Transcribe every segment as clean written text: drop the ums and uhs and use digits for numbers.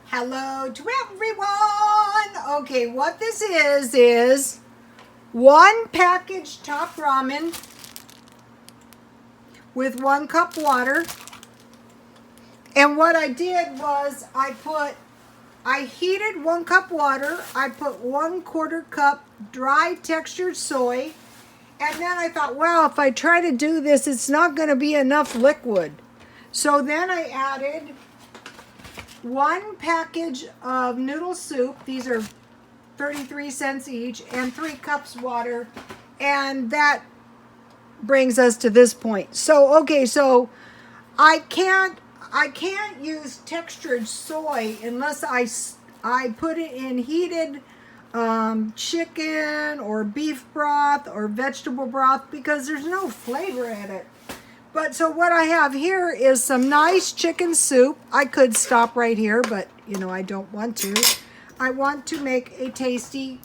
Hello to everyone. Okay, what this is one packaged top ramen with 1 cup water. And what I did was I heated 1 cup water. I put 1/4 cup dry textured soy. And then I thought, well, if I try to do this, it's not going to be enough liquid. So then I added 1 package of noodle soup. These are 33 cents each, and 3 cups water. And that brings us to this point. So, okay, so I can't use textured soy unless I put it in heated chicken or beef broth or vegetable broth, because there's no flavor in it. But so what I have here is some nice chicken soup. I could stop right here, but I don't want to. I want to make a tasty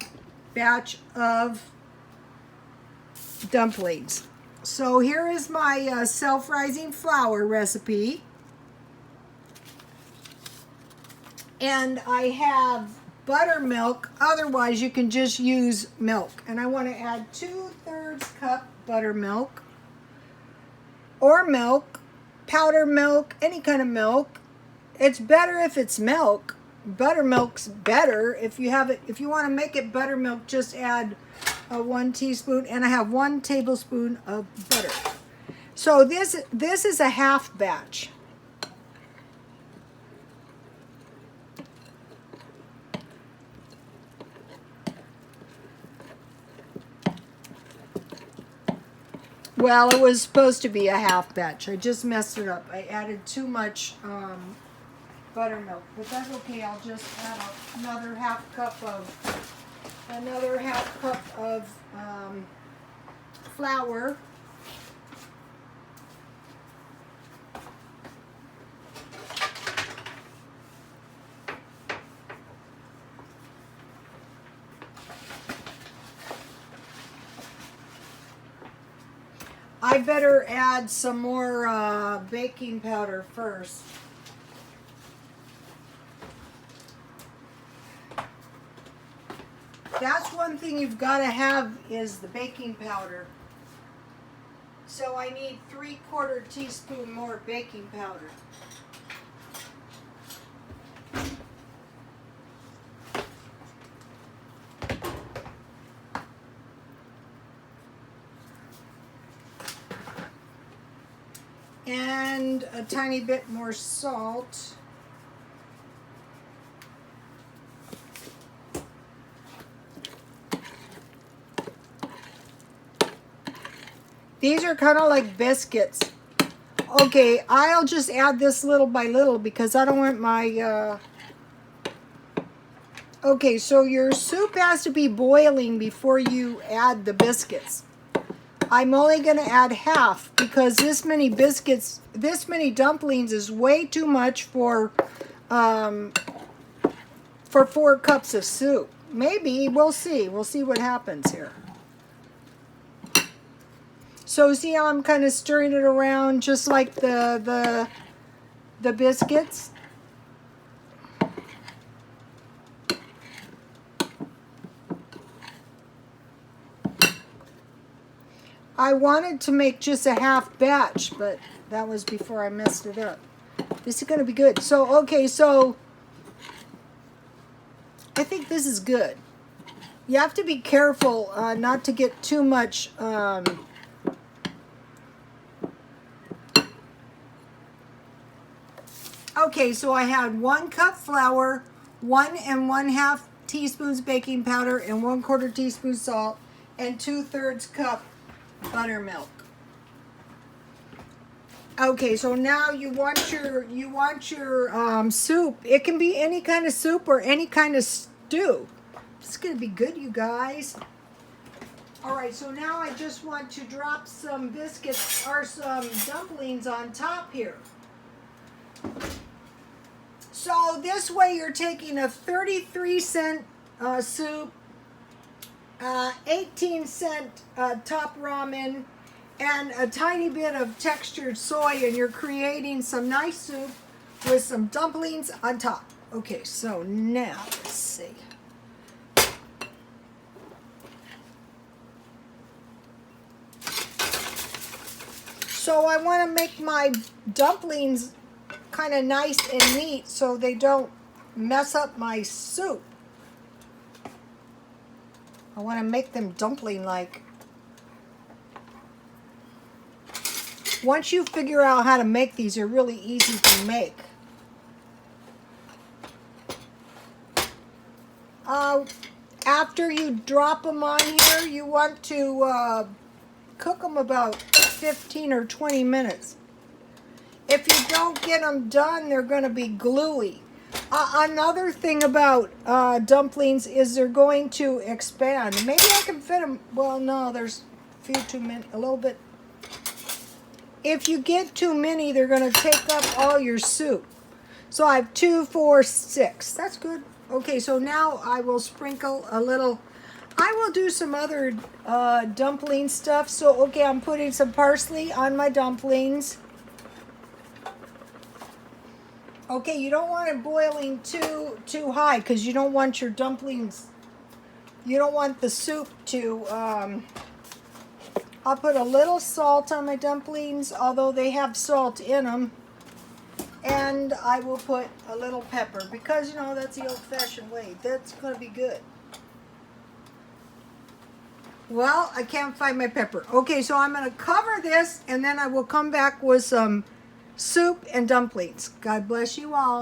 batch of dumplings. So here is my self-rising flour recipe. And I have buttermilk. Otherwise, you can just use milk. And I want to add 2/3 cup buttermilk. Or milk, powder milk, any kind of milk. It's better if it's milk. Buttermilk's better. If you want to make it buttermilk, just add 1 teaspoon. And I have 1 tablespoon of butter. So this is a half batch. Well, it was supposed to be a half batch. I just messed it up. I added too much buttermilk, but that's okay. I'll just add another half cup of flour. I better add some more baking powder first. That's one thing you've got to have, is the baking powder. So I need 3/4 teaspoon more baking powder. And a tiny bit more salt. These are kind of like biscuits. Okay, I'll just add this little by little because I don't want my... Okay, so your soup has to be boiling before you add the biscuits. I'm only going to add half because this many biscuits, this many dumplings is way too much for 4 cups of soup. Maybe, we'll see. We'll see what happens here. So see how I'm kind of stirring it around just like the biscuits? I wanted to make just a half batch, but that was before I messed it up. This is going to be good. So, okay, so I think this is good. You have to be careful not to get too much... Okay, so I had 1 cup flour, 1 1/2 teaspoons baking powder, and 1/4 teaspoon salt, and 2/3 cup buttermilk. Okay, so now you want your soup. It can be any kind of soup or any kind of stew. It's gonna be good, you guys. All right, so now I just want to drop some biscuits or some dumplings on top here. So this way you're taking a 33-cent soup, 18-cent top ramen, and a tiny bit of textured soy, and you're creating some nice soup with some dumplings on top. Okay, so now let's see. So I want to make my dumplings kind of nice and neat so they don't mess up my soup. I want to make them dumpling-like. Once you figure out how to make these, they're really easy to make. After you drop them on here, you want to cook them about 15 or 20 minutes. If you don't get them done, they're going to be gluey. Another thing about dumplings is they're going to expand. Maybe I can fit them. Well, no, there's a few too many, a little bit. If you get too many, they're going to take up all your soup. So I have 2, 4, 6. That's good. Okay, so now I will sprinkle a little. I will do some other dumpling stuff. So, okay, I'm putting some parsley on my dumplings. Okay, you don't want it boiling too high because you don't want your dumplings, you don't want the soup to, I'll put a little salt on my dumplings, although they have salt in them. And I will put a little pepper because, you know, that's the old-fashioned way. That's going to be good. Well, I can't find my pepper. Okay, so I'm going to cover this and then I will come back with some soup and dumplings. God bless you all.